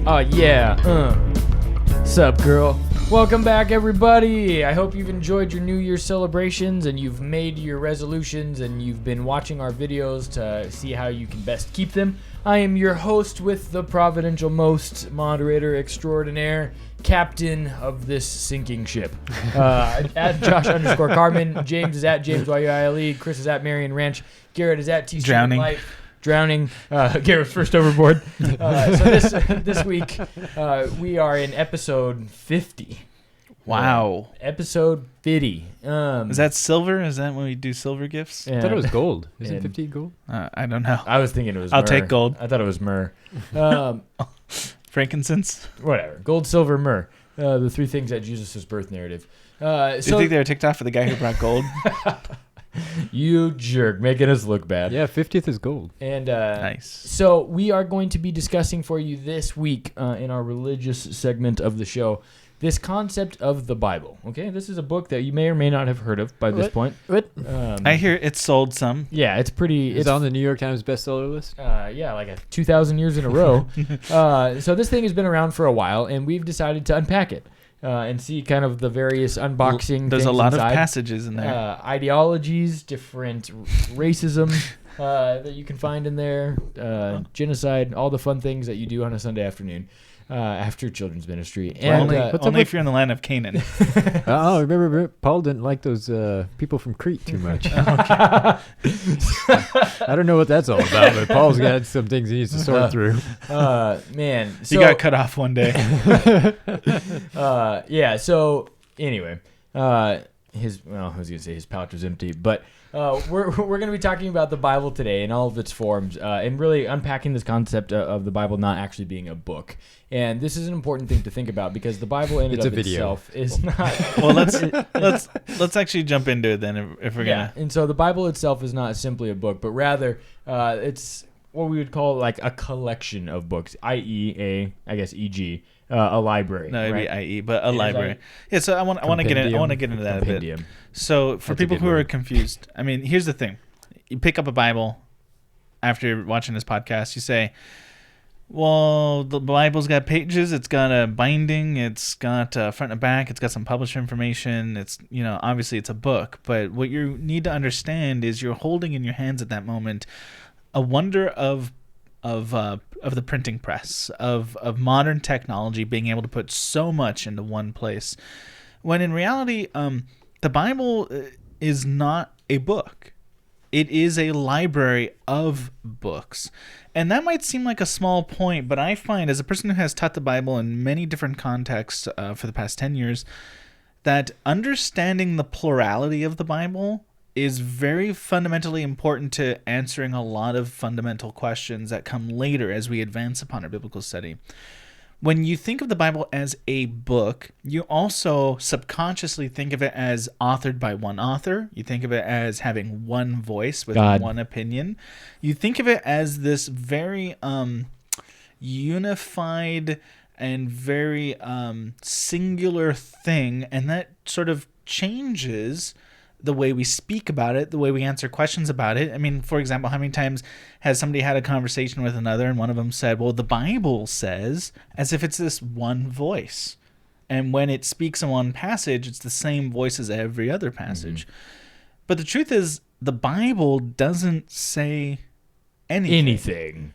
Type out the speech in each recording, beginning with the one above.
Oh, yeah. Sup, girl? Welcome back, everybody. I hope you've enjoyed your New Year's celebrations and you've made your resolutions and you've been watching our videos to see how you can best keep them. I am your host with the providential most, moderator extraordinaire, captain of this sinking ship. At Josh _Carmen. James is at James YUILE. Chris is at Marion Ranch. Garrett is at T Drowning. Garrett's first overboard. So this week we are in episode 50. Wow. Episode 50. Is that silver? Is that when we do silver gifts? I thought it was gold. Isn't 50 gold? I don't know. I was thinking it was I'll myrrh. take gold. I thought it was myrrh. Frankincense? Whatever. Gold, silver, myrrh. The three things at Jesus' birth narrative. Do you think they were ticked off for the guy who brought gold? You jerk, making us look bad. Yeah, 50th is gold. And nice. So we are going to be discussing for you this week in our religious segment of the show this concept of the Bible. Okay, this is a book that you may or may not have heard of by this point. What? I hear it sold some. Yeah, it's pretty. It's on the New York Times bestseller list. Yeah, like 2,000 years in a row. So this thing has been around for a while, and we've decided to unpack it. And see kind of the various unboxing There's things a lot inside. of passages in there. Ideologies, different racism that you can find in there, genocide, all the fun things that you do on a Sunday afternoon after children's ministry. And only if you're in the land of Canaan. Remember, Paul didn't like those people from Crete too much. I don't know what that's all about, but Paul's got some things he needs to sort through. Man. You got cut off one day. Yeah, so anyway, I was going to say his pouch was empty, but we're going to be talking about the Bible today in all of its forms and really unpacking this concept of the Bible not actually being a book. And this is an important thing to think about because the Bible in and of itself is not. Well, let's actually jump into it then if we're gonna. And so the Bible itself is not simply a book, but rather it's what we would call like a collection of books, i.e. e.g. a library. No, it'd right? be I.e., but a library. Yeah, so I want to get into that a bit. So for people who are confused, I mean, here's the thing: you pick up a Bible after watching this podcast, you say, well, the Bible's got pages, it's got a binding, it's got front and back, it's got some publisher information, it's, obviously it's a book, but what you need to understand is you're holding in your hands at that moment a wonder of the printing press, of modern technology being able to put so much into one place, when in reality, the Bible is not a book. It is a library of books. And that might seem like a small point, but I find, as a person who has taught the Bible in many different contexts for the past 10 years, that understanding the plurality of the Bible is very fundamentally important to answering a lot of fundamental questions that come later as we advance upon our biblical study. When you think of the Bible as a book, you also subconsciously think of it as authored by one author. You think of it as having one voice with one opinion. You think of it as this very unified and very singular thing, and that sort of changes the way we speak about it, the way we answer questions about it. I mean, for example, how many times has somebody had a conversation with another and one of them said, well, the Bible says, as if it's this one voice. And when it speaks in one passage, it's the same voice as every other passage. Mm-hmm. But the truth is, the Bible doesn't say anything.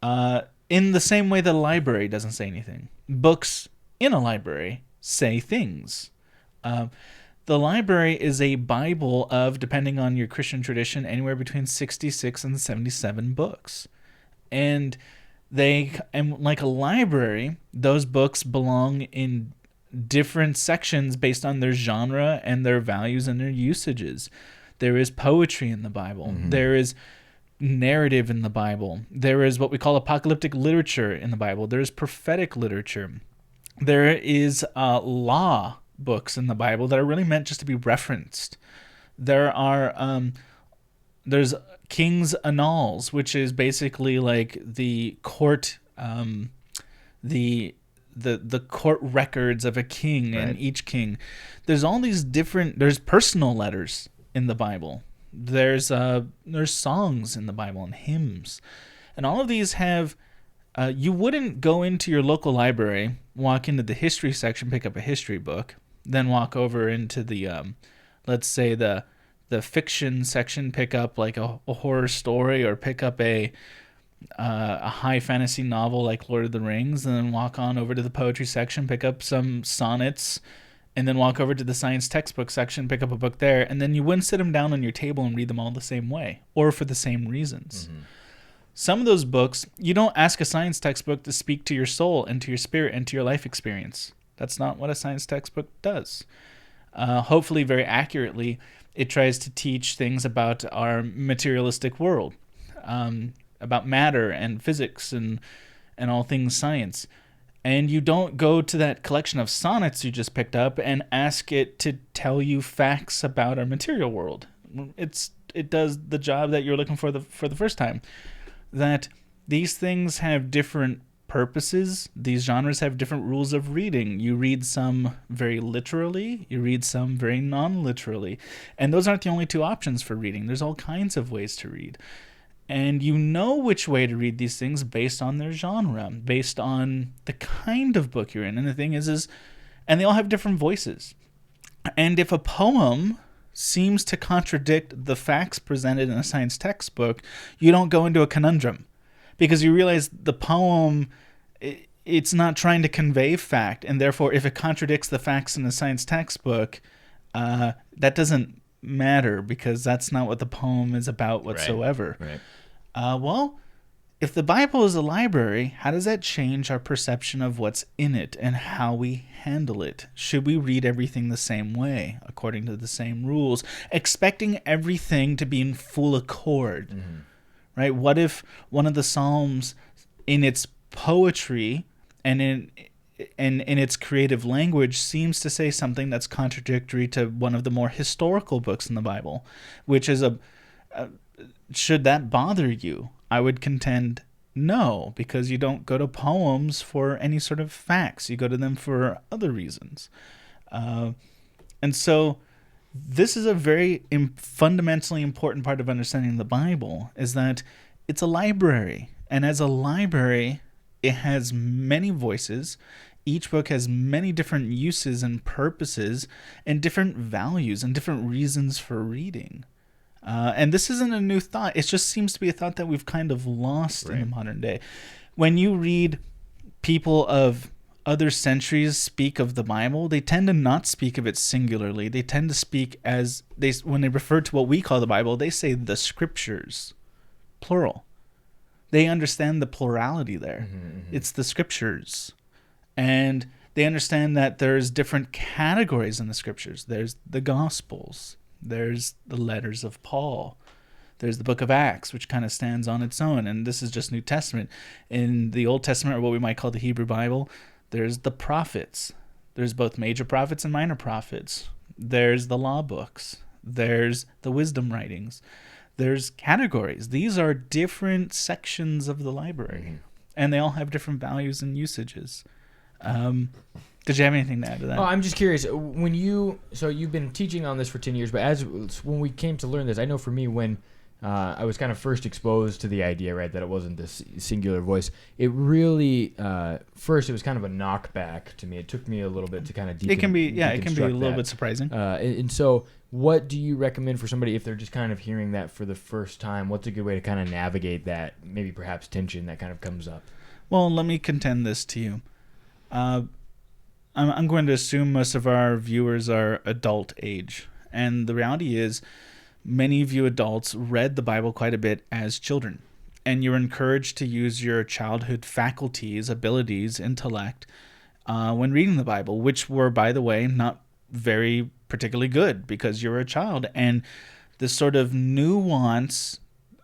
In the same way that a library doesn't say anything. Books in a library say things. The library is a Bible of, depending on your Christian tradition, anywhere between 66 and 77 books. And like a library, those books belong in different sections based on their genre and their values and their usages. There is poetry in the Bible. Mm-hmm. There is narrative in the Bible. There is what we call apocalyptic literature in the Bible. There is prophetic literature. There is law books in the Bible that are really meant just to be referenced. There's King's Annals, which is basically like the court, the court records of a king, right, and each king. There's all these different. There's personal letters in the Bible. There's songs in the Bible and hymns, and all of these have you wouldn't go into your local library, walk into the history section, pick up a history book, then walk over into the, let's say the fiction section, pick up like a horror story, or pick up a high fantasy novel like Lord of the Rings, and then walk on over to the poetry section, pick up some sonnets, and then walk over to the science textbook section, pick up a book there, and then you wouldn't sit them down on your table and read them all the same way or for the same reasons. Mm-hmm. Some of those books, you don't ask a science textbook to speak to your soul and to your spirit and to your life experience. That's not what a science textbook does. Hopefully, very accurately, it tries to teach things about our materialistic world, about matter and physics and all things science. And you don't go to that collection of sonnets you just picked up and ask it to tell you facts about our material world. It does the job that you're looking for the first time. That these things have different purposes. These genres have different rules of reading. You read some very literally, you read some very non-literally. And those aren't the only two options for reading. There's all kinds of ways to read. And you know which way to read these things based on their genre, based on the kind of book you're in. And the thing is, and they all have different voices. And if a poem seems to contradict the facts presented in a science textbook, you don't go into a conundrum, because you realize the poem, it's not trying to convey fact. And therefore, if it contradicts the facts in the science textbook, that doesn't matter, because that's not what the poem is about whatsoever. Right. Well, if the Bible is a library, how does that change our perception of what's in it and how we handle it? Should we read everything the same way, according to the same rules, expecting everything to be in full accord? Mm-hmm. Right? What if one of the Psalms, in its poetry and in its creative language, seems to say something that's contradictory to one of the more historical books in the Bible, which is should that bother you? I would contend no, because you don't go to poems for any sort of facts. You go to them for other reasons. And so this is a very fundamentally important part of understanding the Bible, is that it's a library. And as a library, it has many voices. Each book has many different uses and purposes and different values and different reasons for reading. And this isn't a new thought. It just seems to be a thought that we've kind of lost in the modern day. When you read people of other centuries speak of the Bible, they tend to not speak of it singularly. They tend to speak when they refer to what we call the Bible, they say the scriptures, plural. They understand the plurality there. Mm-hmm. It's the scriptures. And they understand that there's different categories in the scriptures. There's the Gospels. There's the letters of Paul. There's the book of Acts, which kind of stands on its own. And this is just New Testament. In the Old Testament, or what we might call the Hebrew Bible, there's the prophets. There's both major prophets and minor prophets. There's the law books. There's the wisdom writings. There's categories. These are different sections of the library. Mm-hmm. And they all have different values and usages. Did you have anything to add to that? Oh, I'm just curious. So you've been teaching on this for 10 years, but when we came to learn this, I know for me, when I was kind of first exposed to the idea, right, that it wasn't this singular voice, it really, first it was kind of a knockback to me. It took me a little bit to kind of it can be a little bit surprising. And so what do you recommend for somebody if they're just kind of hearing that for the first time? What's a good way to kind of navigate that, maybe perhaps tension that kind of comes up? Well, let me contend this to you. I'm going to assume most of our viewers are adult age. And the reality is, many of you adults read the Bible quite a bit as children. And you're encouraged to use your childhood faculties, abilities, intellect, when reading the Bible, which were, by the way, not very particularly good because you're a child. And the sort of nuance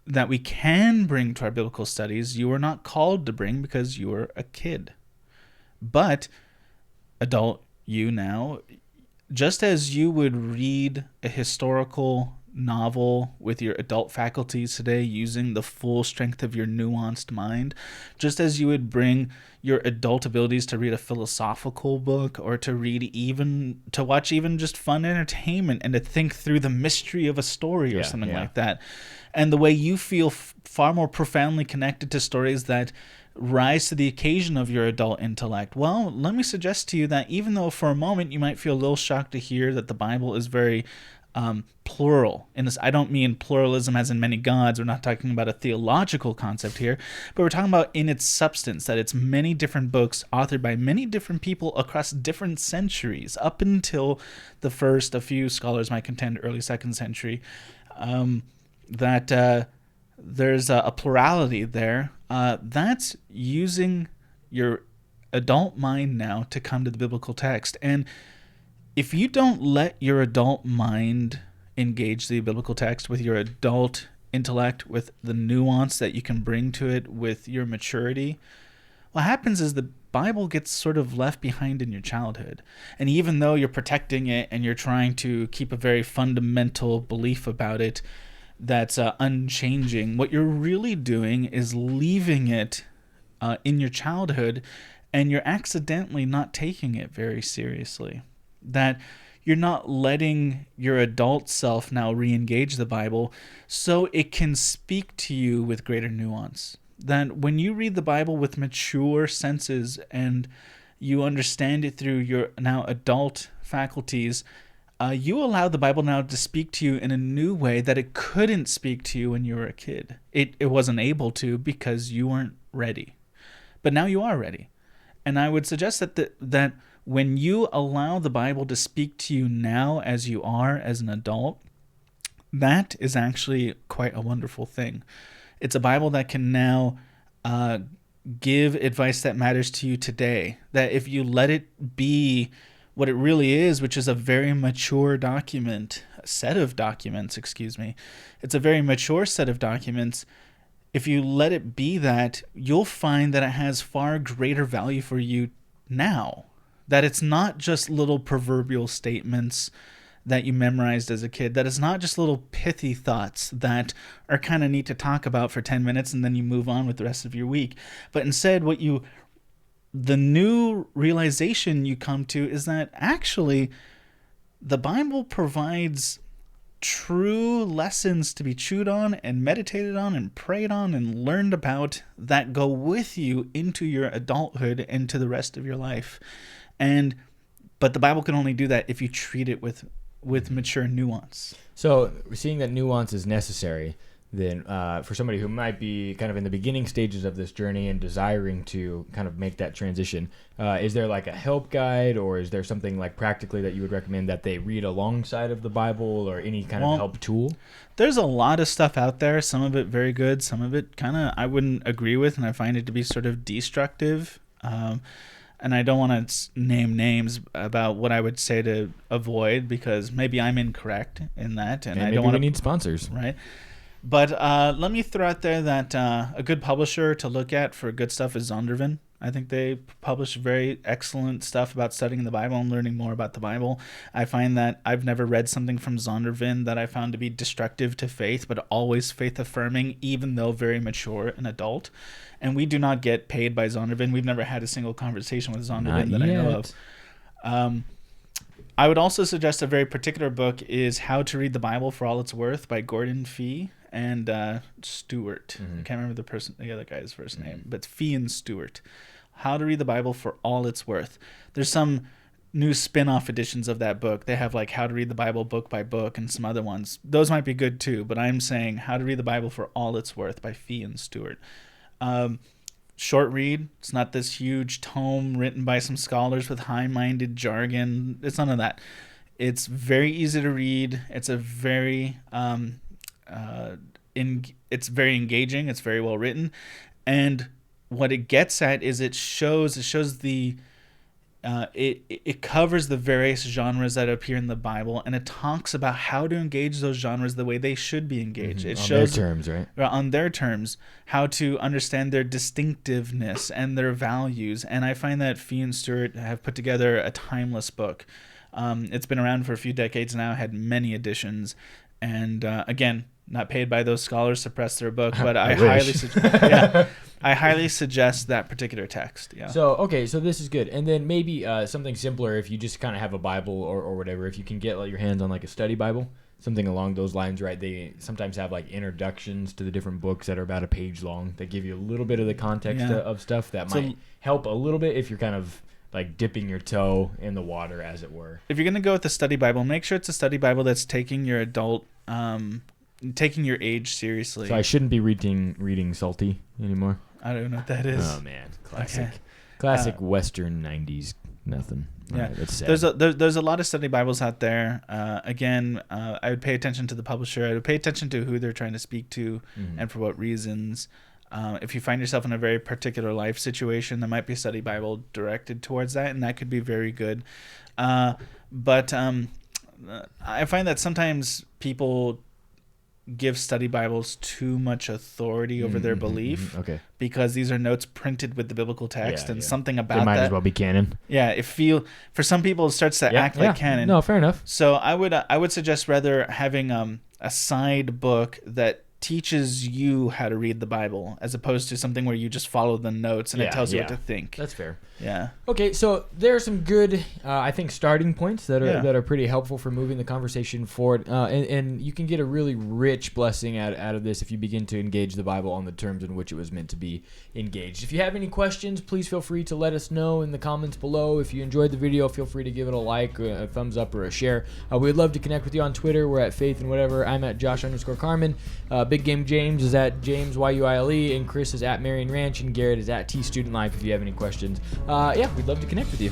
that we can bring to our biblical studies, you were not called to bring because you were a kid. But adult you now, just as you would read a historical novel with your adult faculties today using the full strength of your nuanced mind, just as you would bring your adult abilities to read a philosophical book or to watch even just fun entertainment and to think through the mystery of a story or something like that. And the way you feel far more profoundly connected to stories that rise to the occasion of your adult intellect? Well, let me suggest to you that even though for a moment you might feel a little shocked to hear that the Bible is very plural. In this, I don't mean pluralism as in many gods. We're not talking about a theological concept here, but we're talking about in its substance, that it's many different books authored by many different people across different centuries, up until the first, a few scholars might contend, early 2nd century, that there's a plurality there. That's using your adult mind now to come to the biblical text. And if you don't let your adult mind engage the biblical text with your adult intellect, with the nuance that you can bring to it, with your maturity, what happens is the Bible gets sort of left behind in your childhood. And even though you're protecting it and you're trying to keep a very fundamental belief about it that's unchanging, what you're really doing is leaving it in your childhood, and you're accidentally not taking it very seriously. That you're not letting your adult self now re-engage the Bible so it can speak to you with greater nuance. That when you read the Bible with mature senses and you understand it through your now adult faculties, you allow the Bible now to speak to you in a new way that it couldn't speak to you when you were a kid. It wasn't able to because you weren't ready. But now you are ready. And I would suggest that when you allow the Bible to speak to you now as you are as an adult, that is actually quite a wonderful thing. It's a Bible that can now give advice that matters to you today. That if you let it be what it really is, which is a very mature document, it's a very mature set of documents. If you let it be that, you'll find that it has far greater value for you now. That it's not just little proverbial statements that you memorized as a kid. That it's not just little pithy thoughts that are kind of neat to talk about for 10 minutes and then you move on with the rest of your week. But instead, the new realization you come to is that actually the Bible provides true lessons to be chewed on and meditated on and prayed on and learned about that go with you into your adulthood and to the rest of your life. But the Bible can only do that if you treat it with mature nuance. So seeing that nuance is necessary, then for somebody who might be kind of in the beginning stages of this journey and desiring to kind of make that transition, is there like a help guide, or is there something like practically that you would recommend that they read alongside of the Bible, or any kind of help tool? There's a lot of stuff out there, some of it very good, some of it kind of I wouldn't agree with, and I find it to be sort of destructive. And I don't want to name names about what I would say to avoid, because maybe I'm incorrect in that, and I don't want to need sponsors, right? But let me throw out there that a good publisher to look at for good stuff is Zondervan. I think they publish very excellent stuff about studying the Bible and learning more about the Bible. I find that I've never read something from Zondervan that I found to be destructive to faith, but always faith-affirming, even though very mature and adult. And we do not get paid by Zondervan. We've never had a single conversation with Zondervan that I know of. I would also suggest a very particular book is How to Read the Bible for All It's Worth by Gordon Fee and Stewart. I can't remember the other guy's first name, but it's Fee and Stewart. How to Read the Bible for All It's Worth. There's some new spin-off editions of that book. They have like How to Read the Bible book by book and some other ones. Those might be good too, but I'm saying How to Read the Bible for All It's Worth by Fee and Stewart. Short read. It's not this huge tome written by some scholars with high-minded jargon. It's none of that. It's very easy to read. It's a very it's very engaging. It's very well written, and what it gets at is it shows the it covers the various genres that appear in the Bible, and it talks about how to engage those genres the way they should be engaged. It shows their terms, right? On their terms, how to understand their distinctiveness and their values. And I find that Fee and Stewart have put together a timeless book. It's been around for a few decades now, had many editions, and again, not paid by those scholars to press their book, but I highly suggest that particular text. Yeah. So this is good. And then maybe something simpler, if you just kind of have a Bible or whatever, if you can get your hands on like a study Bible, something along those lines, right? They sometimes have like introductions to the different books that are about a page long that give you a little bit of the context of stuff that might help a little bit if you're kind of like dipping your toe in the water, as it were. If you're going to go with a study Bible, make sure it's a study Bible that's taking your taking your age seriously. So I shouldn't be reading Salty anymore. I don't know what that is. Oh man, classic Western '90s nothing. Yeah, right, that's sad. There's a lot of study Bibles out there. Again, I would pay attention to the publisher. I would pay attention to who they're trying to speak to and for what reasons. If you find yourself in a very particular life situation, there might be a study Bible directed towards that, and that could be very good. But I find that sometimes people give study Bibles too much authority over their belief. Okay. Because these are notes printed with the biblical text, and something about they might that as well be canon. Yeah, for some people it starts to act like canon. No, fair enough. So I would suggest rather having a side book that teaches you how to read the Bible, as opposed to something where you just follow the notes and it tells you what to think. That's fair. Yeah. Okay, so there are some good, I think, starting points that are pretty helpful for moving the conversation forward, and you can get a really rich blessing out of this if you begin to engage the Bible on the terms in which it was meant to be engaged. If you have any questions, please feel free to let us know in the comments below. If you enjoyed the video, feel free to give it a like, a thumbs up, or a share. We would love to connect with you on Twitter. We're at faithandwhatever. I'm at Josh_Carmen. Big Game James is at James YUILE, and Chris is at Marion Ranch, and Garrett is at T Student Life if you have any questions. We'd love to connect with you.